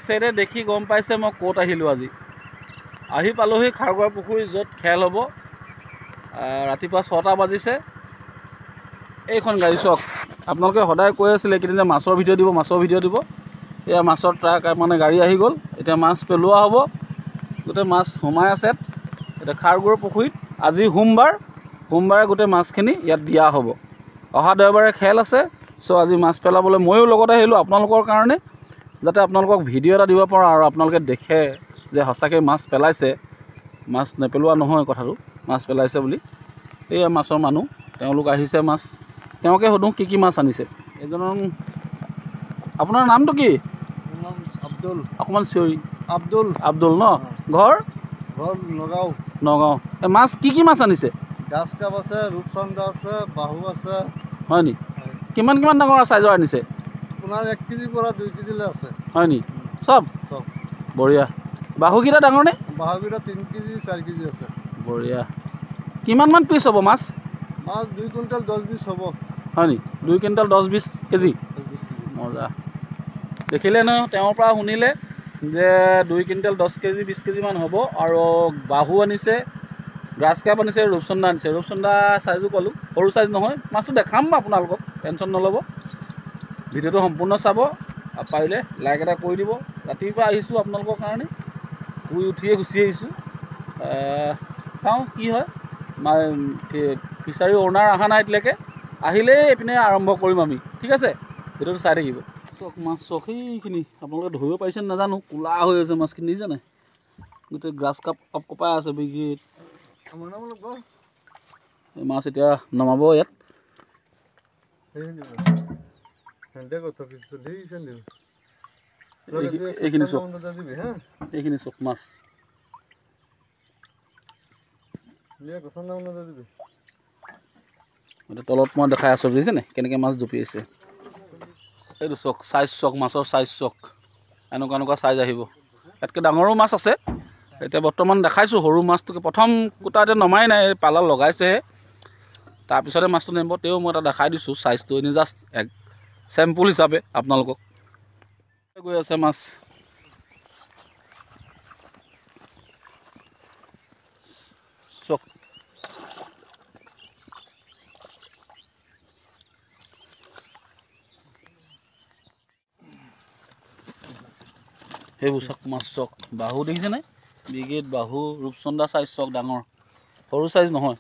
চাইডে দেখি গম পাইছে মই ক'ত আহিলোঁ আজি। আহি পালোহি খাৰগুৱা পুখুৰী, য'ত খেল হ'ব। ৰাতিপুৱা 6টা বাজিছে। এইখন গাড়ী চাওক, আপোনালোকে সদায় কৈ আছিলে এইকেইদিন যে মাছৰ ভিডিঅ' দিব, মাছৰ ভিডিঅ' দিব। এয়া মাছৰ ট্ৰাক মানে গাড়ী আহি গ'ল। এতিয়া মাছ পেলোৱা হ'ব, গোটেই মাছ সোমাই আছে। এতিয়া খাৰগুৱা পুখুৰীত আজি সোমবাৰে গোটেই মাছখিনি ইয়াত দিয়া হ'ব। অহা দেওবাৰে খেল আছে। চ' আজি মাছ পেলাবলৈ ময়ো লগত আহিলোঁ আপোনালোকৰ কাৰণে, যাতে আপোনালোকক ভিডিঅ' এটা দিব পাৰোঁ আৰু আপোনালোকে দেখে যে সঁচাকৈ মাছ পেলাইছে, মাছ নেপেলোৱা নহয় কথাটো, মাছ পেলাইছে বুলি। এই মাছৰ মানুহ, তেওঁলোক আহিছে মাছ। তেওঁকে সোধোঁ কি কি মাছ আনিছে। এজনৰ আপোনাৰ নামটো কি? আব্দুল। অকণমান চিঞৰি। আব্দুল ন? ঘৰ নগাঁও। এই মাছ কি কি মাছ আনিছে? গাছ কাপ আছে, ৰূপচন্দা আছে, বাহু আছে। হয় নি? কিমান ডাঙৰ চাইজৰ আনিছে? আপোনাৰ 1 কেজিৰ পৰা 2 কেজিলৈ আছে। হয় নি? চব বঢ়িয়া। বাহুকেইটা ডাঙৰ নে? বাহুকেইটা 3 কেজি 4 কেজি আছে। বঢ়িয়া। কিমানমান পিচ হ'ব মাছ? 2 কুইণ্টেল 10-20 হ'ব। হয় নি? 2 কুইণ্টেল 10-20 কেজি? মজা। দেখিলে ন, তেওঁৰ পৰা শুনিলে যে 2 কুইণ্টেল 10 কেজি 20 কেজিমান হ'ব। আৰু বাহু আনিছে, গ্ৰাছ কাপ আনিছে, ৰূপচন্দা আনিছে। ৰূপচন্দা চাইজো ক'লোঁ, সৰু চাইজ নহয়। মাছটো দেখাম আপোনালোকক, টেনশ্যন নল'ব। ভিডিঅ'টো সম্পূৰ্ণ চাব, পাৰিলে লাইক এটা কৰি দিব। ৰাতিপুৱা আহিছোঁ আপোনালোকৰ কাৰণে, শুই উঠিয়ে গুচি আহিছোঁ। চাওঁ কি হয়। ফিচাৰী অ'নাৰ অহা নাই এতিয়ালৈকে, আহিলেই এইপিনে আৰম্ভ কৰিম আমি। ঠিক আছে, ভিডিঅ'টো চাই থাকিব। চক মাছ চক, সেইখিনি আপোনালোকে ধৰিব পাৰিছে নাজানো, ক'লা হৈ আছে মাছখিনি, দেখিছে নাই? গোটেই গ্ৰাছ কাপ কপাই আছে বিগিত। এই মাছ এতিয়া নমাব ইয়াত। এইখিনি চক মাছ। তলত মই দেখাই আছোঁ, বুজিছে নাই কেনেকৈ মাছ জঁপিয়াইছে। এইটো চক, চাইজ চক, মাছৰ চাইজ চক। এনেকুৱা চাইজ আহিব। ইয়াতকৈ ডাঙৰো মাছ আছে। এতিয়া বৰ্তমান দেখাইছোঁ সৰু মাছটোকে। প্ৰথম কোটা এতিয়া নমাই নাই, পালা লগাইছেহে। তাৰপিছতে মাছটো নেব। তেওঁ মই এটা দেখাই দিছোঁ চাইজটো, এনেই জাষ্ট চেম্পুল হিচাপে আপোনালোকক। গৈ আছে মাছ। চক সেইবোৰ চক মাছ চক। বাহু দেখিছে নাই? বিগেট বাহু, ৰূপচন্দা চাইজ চক ডাঙৰ, সৰু চাইজ নহয়।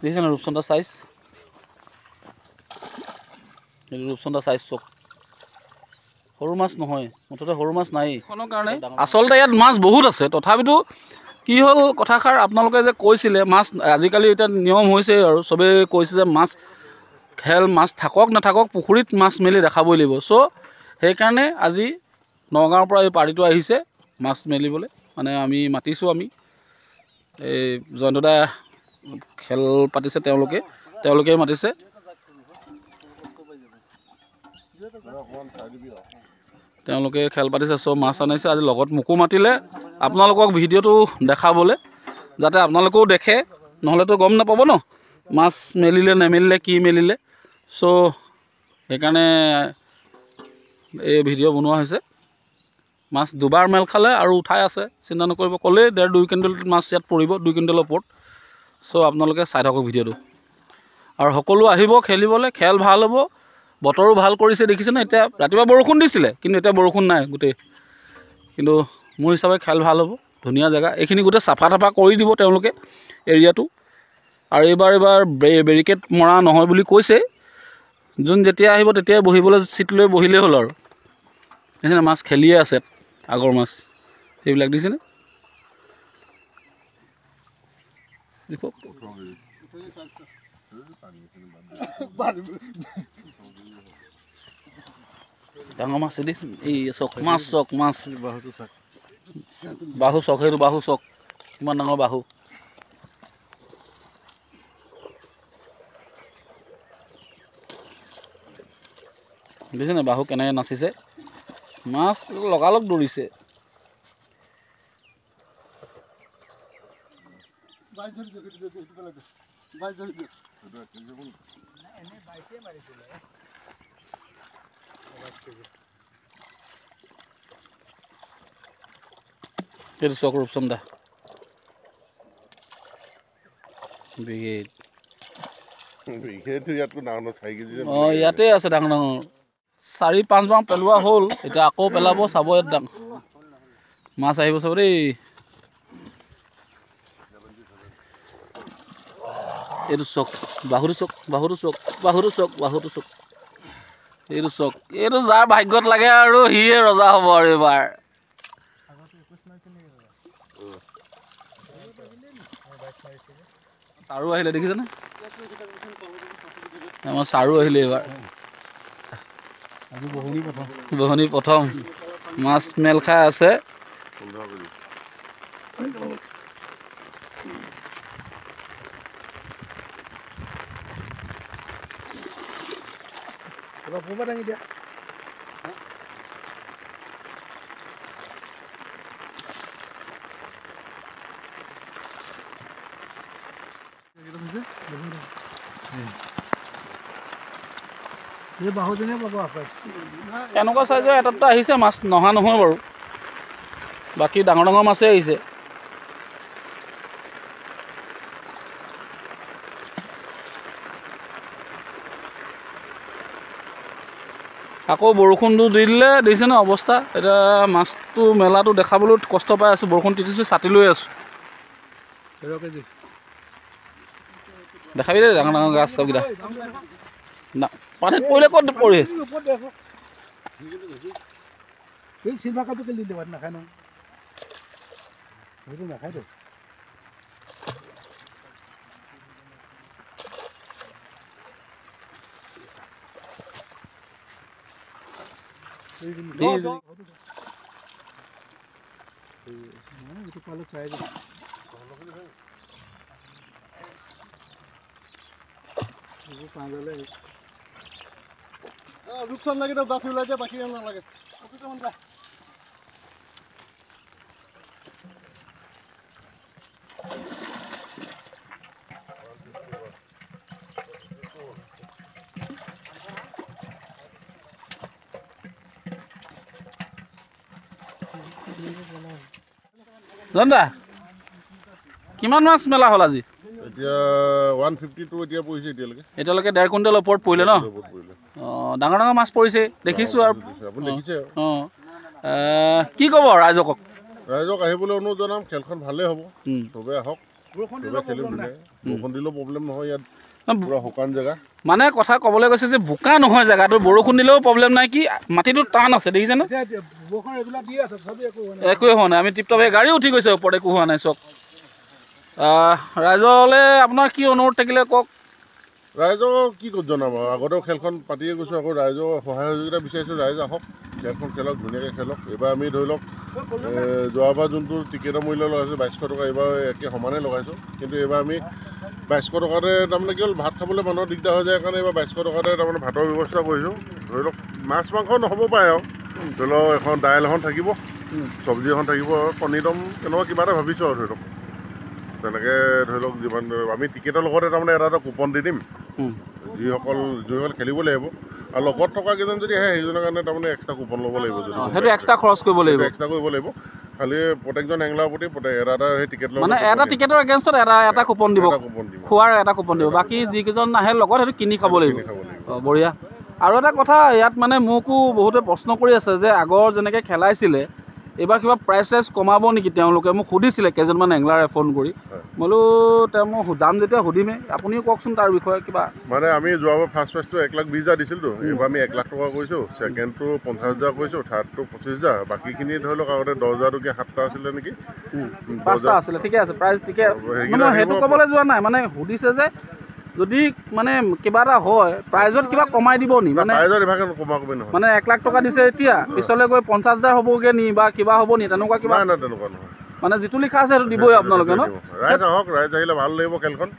দেখিছে নাই ৰূপচন্দা চাইজ? এইটো ৰূপচন্দা চাইজ চক, সৰু মাছ নহয়, মুঠতে সৰু মাছ নাই এইখনৰ কাৰণে। আচলতে ইয়াত মাছ বহুত আছে, তথাপিতো কি হ'ল কথাষাৰ, আপোনালোকে যে কৈছিলে মাছ আজিকালি এতিয়া নিয়ম হৈছে আৰু চবেই কৈছে যে মাছ খেল, মাছ থাকক নাথাকক পুখুৰীত মাছ মেলি দেখাবই লাগিব। চ' সেইকাৰণে আজি নগাঁৱৰ পৰা এই পাৰ্টিটো আহিছে মাছ মেলিবলৈ। মানে আমি মাতিছোঁ, এই জয়ন্তদা খেল পাতিছে, তেওঁলোকেই মাতিছে। তেওঁলোকে খেল পাতিছে, চব মাছ আনিছে আজি লগত। মোকো মাতিলে আপোনালোকক ভিডিঅ'টো দেখাবলৈ, যাতে আপোনালোকেও দেখে, নহ'লেতো গম নাপাব ন মাছ মেলিলে নেমেলিলে, কি মেলিলে। চ' সেইকাৰণে এই ভিডিঅ' বনোৱা হৈছে। মাছ দুবাৰ মেল খালে আৰু উঠাই আছে, চিন্তা নকৰিব। ক'লেই 1.5-2 কুইণ্টেল মাছ ইয়াত পৰিব, 2 কুইণ্টেলৰ ওপৰত। চ' আপোনালোকে চাই থাকক ভিডিঅ'টো। আৰু সকলো আহিব খেলিবলৈ, খেল ভাল হ'ব। বতৰো ভাল কৰিছে, দেখিছেনে? এতিয়া ৰাতিপুৱা বৰষুণ দিছিলে, কিন্তু এতিয়া বৰষুণ নাই গোটেই। কিন্তু মোৰ হিচাপে খেল ভাল হ'ব, ধুনীয়া জেগা। এইখিনি গোটেই চাফা কৰি দিব তেওঁলোকে এৰিয়াটো। আৰু এইবাৰ বেৰিকেড মৰা নহয় বুলি কৈছে। যোন যেতিয়া আহিব তেতিয়াই বহিবলৈ চিট লৈ বহিলেই হ'ল আৰু। দেখিছেনে মাছ খেলিয়ে আছে, আগৰ মাছ সেইবিলাক দেখিছেনে? ডাঙৰ মাছ দেখিছে? এই চক মাছ, চক মাছ, বাহু চক, সেইটো বাহু চক। কিমান ডাঙৰ বাহু! দেখিছেনে বাহু কেনেকৈ নাচিছে? মাছ লগালগ দৌৰিছে। এইটো চাওক ৰূপচন্দা ব্ৰিগেড অঁ ইয়াতে আছে ডাঙৰ ডাঙৰ 4-5 বাৰ পেলোৱা হ'ল এতিয়া আকৌ পেলাব চাব ইয়াত মাছ আহিব চাব দেই এইটো চক বাহুটো চক এইটো চক এইটো যাৰ ভাগ্যত লাগে আৰু সিয়ে ৰজা হ'ব আৰু এইবাৰ চাৰু আহিলে দেখিছেনে আমাৰ চাৰু আহিলে এইবাৰ বহনি প্ৰথম মাছ মেল খাই আছে এনেকুৱা চাইজৰ এটাত আহিছে মাছ নহা নহয় বাৰু বাকী ডাঙৰ ডাঙৰ মাছেই আহিছে আকৌ বৰষুণটো দি দিলে দেখিছে ন অৱস্থা এতিয়া মাছটো মেলাটো দেখাবলৈ কষ্ট পাই আছোঁ বৰষুণ তিতিছোঁ ছাতি লৈ আছোঁ দেখাবি দেই ডাঙৰ ডাঙৰ গাছ চবকেইটা পানীত পৰিলে ক'ত পৰে ৰূপচন্দা কেইটা বাছি ওলাইছে বাকী নালাগে জনদা কিমান মাছ মেলা হ'ল আজি এতিয়া 152 এতিয়া পৰিছে এতিয়ালৈকে 1.5 কুইণ্টেল ওপৰত পৰিলে ন অঁ ডাঙৰ ডাঙৰ মাছ পৰিছে দেখিছোঁ আৰু অঁ কি ক'ব ৰাইজক আহিবলৈ অনুৰোধ জনাম খেলখন ভালেই হ'ব চবে আহক চবে খেলিম বৰষুণ দিলেও প্ৰব্লেম নহয় ইয়াত পুৰা শুকান জেগা মানে কথা ক'বলৈ গৈছে যে বোকা নহয় জেগাটো বৰষুণ দিলেও প্ৰব্লেম নাই কি মাটিটো টান আছে দেখিছেনে একোৱে হোৱা নাই আমি টিপটপে গাড়ী উঠি গৈছে ওপৰত একো হোৱা নাই চক ৰাইজলৈ আপোনাৰ কি অনুৰোধ থাকিলে কওক ৰাইজক কি জনাম আৰু আগতেও খেলখন পাতিয়ে গৈছোঁ আকৌ ৰাইজৰ সহায় সহযোগিতা বিচাৰিছোঁ ৰাইজ আহক খেলখন খেলক ধুনীয়াকৈ খেলক এইবাৰ আমি ধৰি লওক যোৱাবাৰ যোনটো টিকেটৰ মূল্য লগাইছোঁ 2200 টকা এইবাৰ একে সমানে লগাইছোঁ কিন্তু এইবাৰ আমি 2200 টকাতে তাৰমানে কি হ'ল ভাত খাবলৈ মানুহৰ দিগদাৰ হৈ যায় কাৰণে এইবাৰ 2200 টকাতে তাৰমানে ভাতৰ ব্যৱস্থা কৰিছোঁ ধৰি লওক মাছ মাংস নহ'ব পাৰে আৰু ধৰি লওক এখন দাইল এখন থাকিব চব্জি এখন থাকিব কণী দম তেনেকুৱা কিবা এটা ভাবিছোঁ আৰু ধৰি লওক তেনেকৈ ধৰি লওক যিমান আমি টিকেটৰ লগতে তাৰমানে এটা কুপন দি দিম যিসকল খেলিব লাগিব আৰু লগত থকা কেইজন যদি আহে সেইজনৰ কাৰণে তাৰমানে এক্সট্ৰা কুপন ল'ব লাগিব সেইটো এক্সট্ৰা খৰচ কৰিব লাগিব খালি প্ৰত্যেকজন এংলাৰ প্ৰতি এটা সেই টিকেট ল'ব মানে এটা টিকেটৰ এগেইনষ্টত এটা কুপন দিব খোৱাৰ এটা কুপন দিব বাকী যিকেইজন আহে লগত সেইটো কিনি খাব লাগিব বঢ়িয়া আৰু এটা কথা ইয়াত মানে মোকো বহুতে প্ৰশ্ন কৰি আছে যে আগৰ যেনেকৈ খেলাইছিলে এইবাৰ কিবা প্ৰাইচ চাইজ কমাব নেকি তেওঁলোকে মোক সুধিছিলে কেইজনমান এংলাৰে ফোন কৰি বোলো মই যাম যেতিয়া সুধিমেই আপুনিও কওকচোন তাৰ বিষয়ে কিবা মানে আমি যোৱাবাৰ ফাৰ্ষ্ট প্ৰাইজটো 1,20,000 দিছিলতো এইবাৰ আমি 1 লাখ টকা কৰিছোঁ ছেকেণ্ডটো 50,000 কৰিছোঁ থাৰ্ডটো 25,000 বাকীখিনি ধৰি লওক আগতে 10,000 টকীয়া 7টা আছিলে নেকি 5টা আছিলে ঠিকে আছে প্ৰাইজ ঠিকে মই সেইটো ক'বলৈ যোৱা নাই মানে সুধিছে যে যদি মানে কিবা এটা হয় প্ৰাইজত কিবা কমাই দিব নি মানে 1 লাখ টকা দিছে এতিয়া পিছলৈ গৈ 50,000 হ'বগৈ নি বা কিবা হ'ব নি তেনেকুৱা কিবা তেনেকুৱা নহয় মানে যিটো লিখা আছে সেইটো দিবই আপোনালোকে ন ৰাইজ আহক ৰাইজ আহিলে ভাল লাগিব খেলখন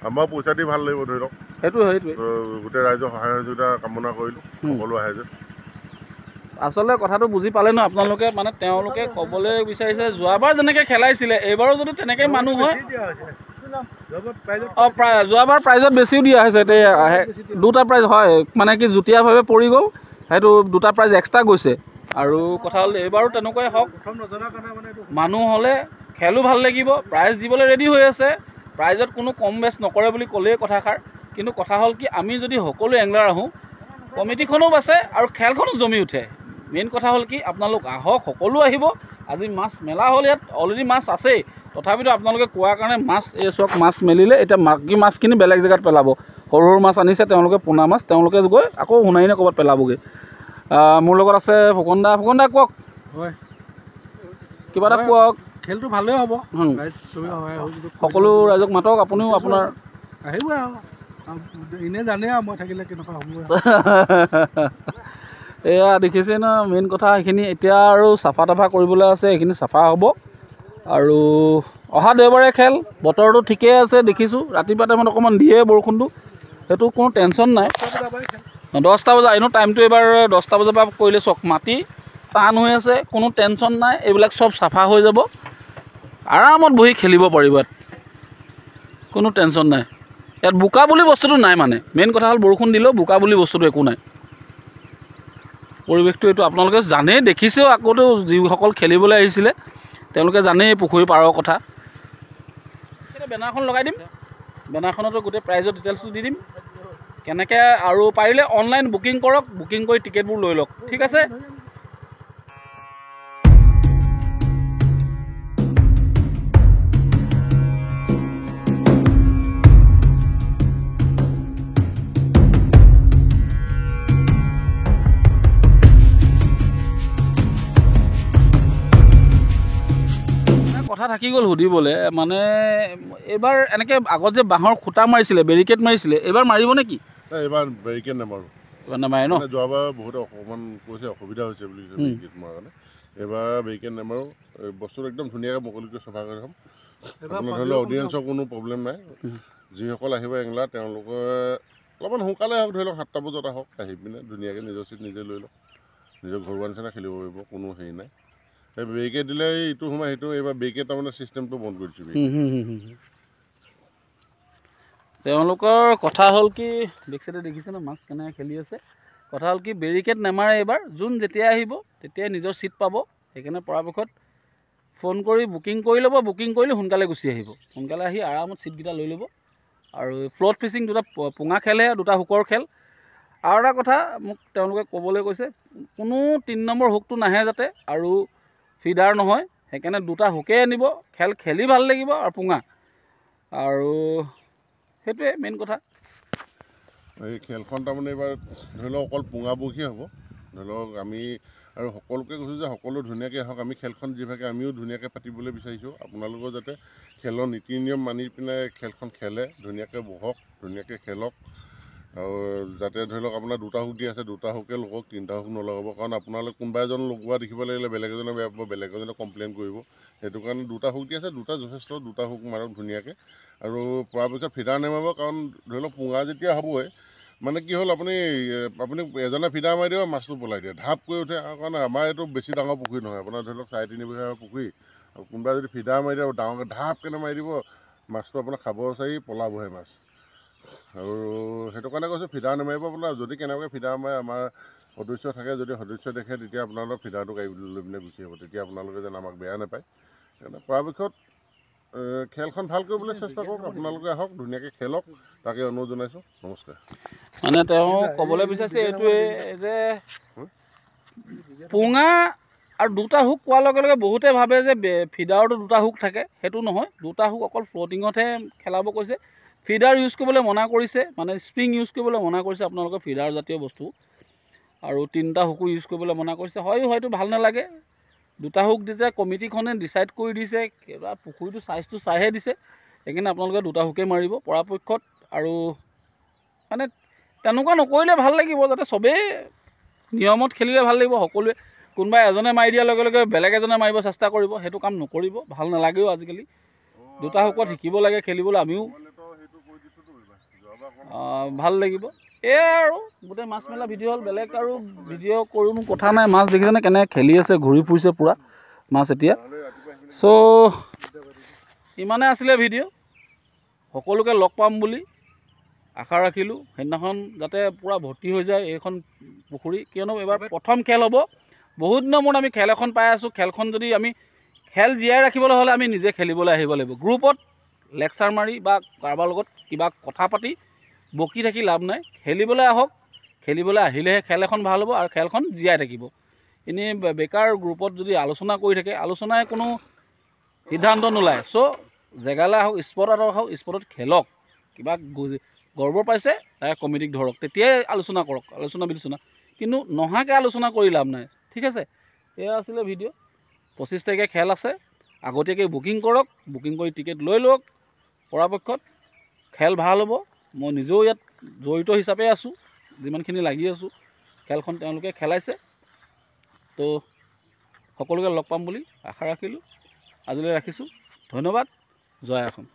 আমাৰ পইচা দি ভাল লাগিব ধৰি লওক সেইটোৱে গোটেই ৰাইজৰ সহায় সহযোগিতা কামনা কৰিলোঁ সকলো আহে যে আচলতে কথাটো বুজি পালে ন আপোনালোকে মানে তেওঁলোকে ক'বলৈ বিচাৰিছে যোৱাবাৰ যেনেকৈ খেলাইছিলে এইবাৰো যদি তেনেকৈ মানুহ হয় যোৱাবাৰ প্ৰাইজত বেছিও দিয়া হৈছে দুটা প্ৰাইজ হয় মানে কি যুটীয়াভাৱে পৰি গ'ল সেইটো দুটা প্ৰাইজ এক্সট্ৰা গৈছে আৰু কথা হ'ল এইবাৰো তেনেকুৱাই হওক, মানুহ হ'লে খেলো ভাল লাগিব, প্ৰাইজ দিবলৈ ৰেডি হৈ আছে, প্ৰাইজত কোনো কম বেছ নকৰে বুলি ক'লেই কথাষাৰ। কিন্তু কথা হ'ল কি, আমি যদি সকলো এংলাৰ আহোঁ, কমিটিখনো বাচে আৰু খেলখনো জমি উঠে। মেইন কথা হ'ল কি, আপোনালোক আহক, সকলো আহিব। আজি মাছ মেলা হ'ল, ইয়াত অলৰেডি মাছ আছেই, তথাপিতো আপোনালোকে কোৱাৰ কাৰণে মাছ এই চক মাছ মেলিলে। এতিয়া বাকী মাছখিনি বেলেগ জেগাত পেলাব। সৰু সৰু মাছ আনিছে তেওঁলোকে, পোনা মাছ, তেওঁলোকে গৈ আকৌ সোণাৰীনে ক'ৰবাত পেলাবগৈ। মোৰ লগত আছে ফুকন দা। ফুকন দা কওক, হয় কিবা এটা কওক। খেলটো ভালেই হ'ব, সকলো ৰাইজক মাতক, আপুনিও আপোনাৰ আহিব আৰু এনেই জানে আৰু মই থাকিলে কেনেকুৱা হ'ব। এয়া দেখিছে ন, মেইন কথা সেইখিনি এতিয়া আৰু চাফা তাফা কৰিবলৈ আছে, সেইখিনি চাফা হ'ব। আৰু অহা দেওবাৰে খেল, বতৰটো ঠিকেই আছে দেখিছোঁ, ৰাতিপুৱা টাইমত অকণমান দিয়ে বৰষুণটো, সেইটো কোনো টেনশ্যন নাই। 10টা বজা এনেও টাইমটো এইবাৰ 10টা বজাৰ পৰা কৰিলে চক, মাটি টান হৈ আছে, কোনো টেনশ্যন নাই, এইবিলাক চব চাফা হৈ যাব, আৰামত বহি খেলিব পাৰিব ইয়াত, কোনো টেনশ্যন নাই। ইয়াত বোকা বুলি বস্তুটো নাই, মানে মেইন কথা হ'ল বৰষুণ দিলেও বোকা বুলি বস্তুটো একো নাই। পৰিৱেশটো এইটো আপোনালোকে জানেই, দেখিছেও, আকৌতো যিসকল খেলিবলৈ আহিছিলে তেওঁলোকে জানেই পুখুৰী পাৰৰ কথা। এতিয়া বেনাৰখন লগাই দিম, বেনাৰখনতো গোটেই প্ৰাইজৰ ডিটেইলছটো দি দিম, কেনেকৈ আৰু পাৰিলে অনলাইন বুকিং কৰক, বুকিং কৰি টিকেটবোৰ লৈ লওক, ঠিক আছে। কথা থাকি গ'ল সুধিবলৈ, মানে এইবাৰ এনেকৈ আগত যে বাঁহৰ খুঁটা মাৰিছিলে, বেৰিকেড মাৰিছিলে, এইবাৰ মাৰিব নেকি? এইবাৰ বেৰিকেড নামাৰোঁ, এইবাৰ নামাৰে ন? যোৱাবাৰ বহুতে অকণমান কৈছে অসুবিধা হৈছে বুলি বেৰিকেড মৰাৰ কাৰণে। এইবাৰ বেৰিকেড নামাৰোঁ, বস্তুটো একদম ধুনীয়াকৈ মুকলিকৈ চাফা কৰি থ'ম। আপোনাৰ ধৰি লওক অডিয়েঞ্চৰ কোনো প্ৰব্লেম নাই। যিসকল আহিব এংলাৰ তেওঁলোকে অলপমান সোনকালে আহক, ধৰি লওক 7টা বজাত আহক, আহি পিনে ধুনীয়াকৈ নিজৰ চিট নিজে লৈ লওক, নিজৰ ঘৰুৱা নিচিনা খেলিব পাৰিব, কোনো হেৰি নাই। এই বেৰিকেড দিলে ইটো সোমাই সেইটো, এইবাৰ বেৰিকেড তাৰমানে চিষ্টেমটো বন্ধ কৰি দিছোঁ। তেওঁলোকৰ কথা হ'ল কি, দেখিছে ন মাছ কেনেকৈ খেলি আছে, কথা হ'ল কি বেৰিকেড নামাৰে এইবাৰ, যোন যেতিয়া আহিব তেতিয়াই নিজৰ চিট পাব। সেইকাৰণে পৰাপক্ষত ফোন কৰি বুকিং কৰি ল'ব, বুকিং কৰিলে সোনকালে গুচি আহিব, সোনকালে আহি আৰামত চিটকেইটা লৈ ল'ব। আৰু ফ্ল'ট ফিচিং, 2টা পোঙা খেলহে, 2টা হুকৰ খেল। আৰু এটা কথা মোক তেওঁলোকে ক'বলৈ কৈছে, কোনো 3 নম্বৰ হুকটো নাহে যাতে, আৰু ফিডাৰ নহয়, সেইকাৰণে 2টা হুকেই আনিব, খেল খেলি ভাল লাগিব আৰু পোঙা, আৰু সেইটোৱে মেইন কথা। এই খেলখন তাৰমানে এইবাৰ ধৰি লওক অকল পোঙা বৰশী হ'ব, ধৰি লওক আমি আৰু সকলোকে কৈছোঁ যে সকলো ধুনীয়াকৈ আহক। আমি খেলখন যিভাগে আমিও ধুনীয়াকৈ পাতিবলৈ বিচাৰিছোঁ, আপোনালোকেও যাতে খেলৰ নীতি নিয়ম মানি পিনে খেলখন খেলে, ধুনীয়াকৈ বহক, ধুনীয়াকৈ খেলক। আৰু যাতে ধৰি লওক আপোনাৰ 2টা হুক দি আছে, 2টা হুকে লগাওক, 3টা হুক নলগাব, কাৰণ আপোনালোক কোনোবা এজন লগোৱা দেখিব লাগিলে বেলেগ এজনে বেয়া পাব, বেলেগ এজনে কমপ্লেইন কৰিব। সেইটো কাৰণে 2টা হুক দি আছে, 2টা যথেষ্ট, 2টা হুক মাৰক ধুনীয়াকৈ। আৰু পৰাপক্ষত ফিডাৰ নেমাৰিব, কাৰণ ধৰি লওক পোঙা যেতিয়া হ'বই, মানে কি হ'ল, আপুনি এজনে ফিডাৰ মাৰি দিব, মাছটো পলাই দিয়ে, ঢাপ কৰি উঠে। কাৰণ আমাৰ এইটো বেছি ডাঙৰ পুখুৰী নহয়, আপোনাৰ ধৰি লওক 3.5 বিঘা পুখুৰী, আৰু কোনোবাই যদি ফিডাৰ মাৰি দিয়ে, ডাঙৰকৈ ঢাপ কেনে মাৰি দিব, মাছটো আপোনাৰ খাব চাৰি পলাবহে মাছ। আৰু সেইটো কাৰণে কৈছোঁ ফিডাৰ নেমাৰিব। আপোনাৰ যদি কেনেবাকৈ ফিডাৰ মাৰে, আমাৰ সদস্য থাকে, যদি সদস্য দেখে তেতিয়া আপোনালোকৰ ফিডাৰটো গাড়ী লৈ পিনে গুচি আহিব, তেতিয়া আপোনালোকে যেন আমাক বেয়া নাপায়। সেইকাৰণে পৰাপক্ষত খেলখন ভাল কৰিবলৈ চেষ্টা কৰক, আপোনালোকে আহক, ধুনীয়াকৈ খেলক, তাকে অনুৰোধ জনাইছোঁ। নমস্কাৰ। মানে তেওঁ ক'বলৈ বিচাৰিছে এইটোৱে যে পোঙা আৰু 2টা হুক কোৱাৰ লগে লগে বহুতে ভাবে যে ফিডাৰতো 2টা হুক থাকে, সেইটো নহয়। 2টা হুক অকল ফ্ল'টিঙতহে খেলাব কৈছে, ফিডাৰ ইউজ কৰিবলৈ মনা কৰিছে, মানে স্প্ৰিং ইউজ কৰিবলৈ মনা কৰিছে আপোনালোকৰ ফিডাৰ জাতীয় বস্তু। আৰু 3টা হুকো ইউজ কৰিবলৈ মনা কৰিছে। হয়তো ভাল নালাগে, 2টা হুক দিছে, কমিটিখনে ডিচাইড কৰি দিছে, কিবা পুখুৰীটো চাইজটো চাইহে দিছে, সেইকাৰণে আপোনালোকে 2টা হুকেই মাৰিব পৰাপক্ষত। আৰু মানে তেনেকুৱা নকৰিলে ভাল লাগিব, যাতে চবেই নিয়মত খেলিলে ভাল লাগিব। সকলোৱে কোনোবা এজনে মাৰি দিয়াৰ লগে লগে বেলেগ এজনে মাৰিব চেষ্টা কৰিব, সেইটো কাম নকৰিব, ভাল নালাগেও। আজিকালি 2টা হুকত শিকিব লাগে খেলিবলৈ, আমিও ভাল লাগিব। এয়াই আৰু গোটেই মাছ মেলা ভিডিঅ' হ'ল, বেলেগ আৰু ভিডিঅ' কৰোঁ কথা নাই। মাছ দেখিছেনে কেনেকৈ খেলি আছে, ঘূৰি ফুৰিছে পূৰা মাছ এতিয়া। চ' ইমানে আছিলে ভিডিঅ', সকলোকে লগ পাম বুলি আশা ৰাখিলোঁ। সেইদিনাখন যাতে পূৰা ভৰ্তি হৈ যায় এইখন পুখুৰী, কিয়নো এইবাৰ প্ৰথম খেল হ'ব, বহুত দিনৰ মূৰত আমি খেল এখন পাই আছোঁ। খেলখন যদি আমি খেল জীয়াই ৰাখিবলৈ হ'লে আমি নিজে খেলিবলৈ আহিব লাগিব। গ্ৰুপত লেকচাৰ মাৰি বা কাৰোবাৰ লগত কিবা কথা পাতি বকি থাকি লাভ নাই। খেলিবলৈ আহক, খেলিবলৈ আহিলেহে খেল এখন ভাল হ'ব আৰু খেলখন জীয়াই থাকিব। এনেই বেকাৰ গ্ৰুপত যদি আলোচনা কৰি থাকে, আলোচনাই কোনো সিদ্ধান্ত নোলায়। চ' জেগালৈ আহক, স্পটত আহক, স্পটত খেলক। কিবা গৰ্ব পাইছে তাই কমিটিক ধৰক, তেতিয়াই আলোচনা কৰক, আলোচনা বিলোচনা। কিন্তু নহাকৈ আলোচনা কৰি লাভ নাই। ঠিক আছে, এয়া আছিলে ভিডিঅ'। 25 তাৰিখে খেল আছে, আগতীয়াকৈ বুকিং কৰক, বুকিং কৰি টিকেট লৈ লওক। পৰাপক্ষত খেল ভাল হ'ব। মই নিজেও ইয়াত জড়িত হিচাপে আছোঁ, যিমানখিনি লাগি আছোঁ। খেলখন তেওঁলোকে খেলাইছে, তো সকলোকে লগ পাম বুলি আশা ৰাখিলোঁ। আজিলৈ ৰাখিছোঁ, ধন্যবাদ। জয় অসম।